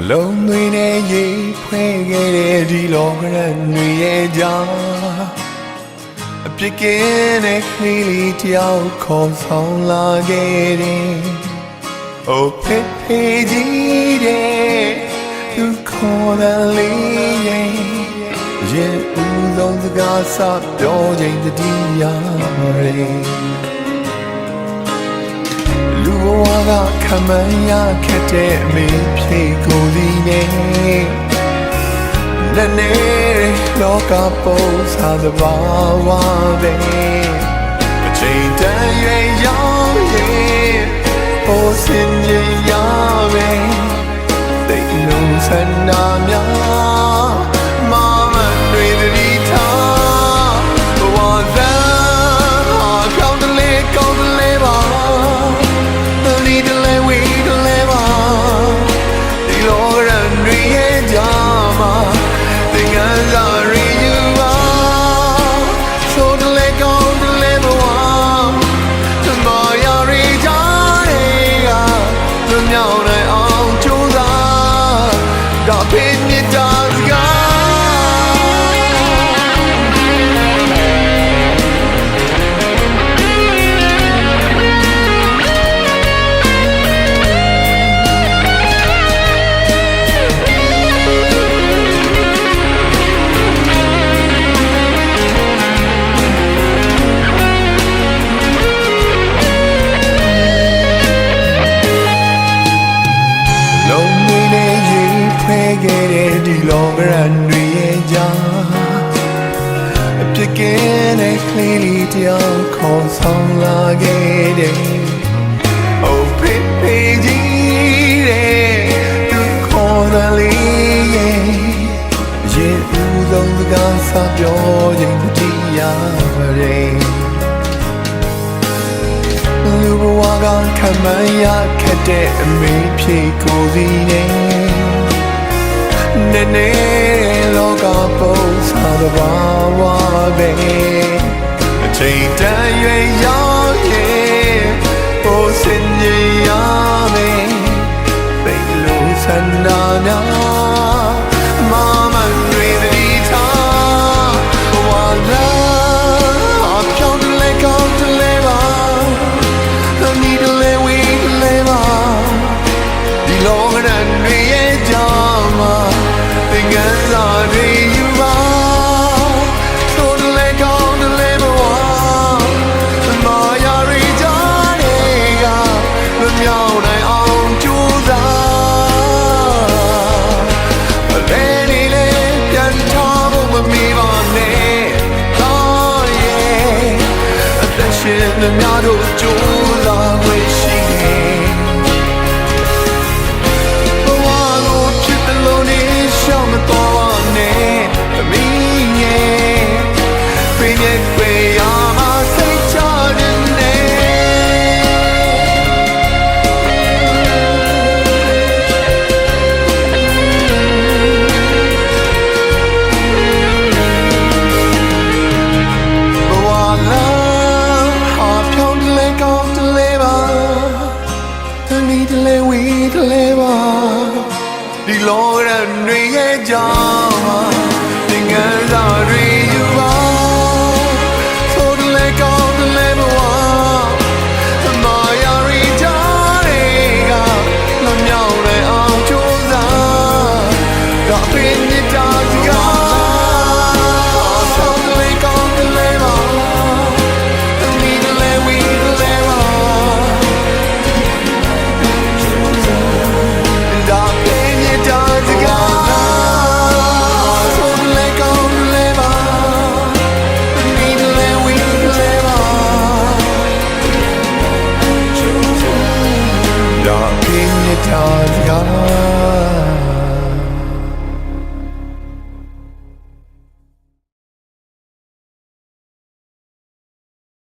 လုံးတွေနဲ့ရေဖွဲ့ခဲ့တဲ့ဒီလောကရန်တွေရဲ့ကြားအပြစ်ကင်းတဲ့ကလေးလေးတယောက်ခေါ်ဆောင်လာခဲ့တယ်။အိုဖေးဖေးကြီးတဲ့သူခေါ်တဲ့လေးရဲ့ဦးဆုံးစကားစပြောချိန်တတိယရေလူဘဝကခံမရခက်တဲ့အမေဖြေကိုယ်စီနဲ့နဲ့လောကပုံစားသဘာဝပဲအချိန်တန်ရွယ်ရောက်ရင်ပိုစင်ရင်ရပဲသိလုံးဆန္ဒများမမတွေတတိထားဘဝသမ်းဟာကောင်းတယ်လေကောင်းတယ်လေပါဒီတလဲဝေးတလဲပါဒီလောကရန်တွေရဲ့ကြာမှာသင်္ကန်းစာရီယူပါဆိုတလဲကောင်းတယ်လေဘဝတမယာရီကြတဲ့ကလွမြောက်နိုင်အောင်ကြိုးစားဒါဖိမြစ်တာစကားခဲ့တဲ့ဒီလောကရန်တွေရဲ့ကြားအပြစ်ကင်းတဲ့ကလေးလေးတယောက်ခေါ်ဆောင်လာခဲ့တယ်။ Oh baby ကြီးတဲ့သူခေါ်တဲ့လေးရဲ့ဦးဆုံးစကားစပြောချိန်တတိယရေလူဘဝကခံမရခက်တဲ့အမေဖြေကိုယ်စီနဲ့နဲ့လောကပုံစားသဘာဝပဲအချိန်တန်ရွယ်ရောက်ရင်ပိုစင်ရင်ရမယ်ပိတ်လို့ဆန္ဒများမမတွေတတိထားဘဝလာအပြောင်းတယ်လေကောင်းတယ်လေပါဒီတလဲဝေးတယ်လေပါဒီလောကရန်တွေရဲ့ကြာမှာသင်္ကန်းစာတွေယူပါဆိုတလဲကောင်းတယ်လေဘဝမယာရီကြတဲ့ကလွမြောက်နိုင်အောင်ကြိုးစားအလဲနေလေပြန်ထားဖို့မမီပါနဲ့ဟာရဲ့အသက်ရှင်သမျှတို့ကြိုးစားခွင့်ရှိတယ်မတော်နဲ့အမီးရဲ့ပြည့်ရဲ့ပြရမှာစိတ်ချနေဘဝလာဟာဖြောင်းတယ်လေကောင်းတယ်လေပါဒီတလဲဝေးတယ်လေပါဒီလောကရန်တွေရဲ့ကြာမှာသင်္ကန်းစာတွေယူပါဆိုတလဲကောင်းတယ်လေဘဝမယာရီကြတဲ့ကလွမြောက်နိုင်အောင်ကြိုးစားဒါဖိမြစ်တာစကားဆိုတလဲကောင်းတယ်လေပါဒီတလဲဝေးတယ်လေပါဒါဖိမြစ်တာစကားDark in the dark.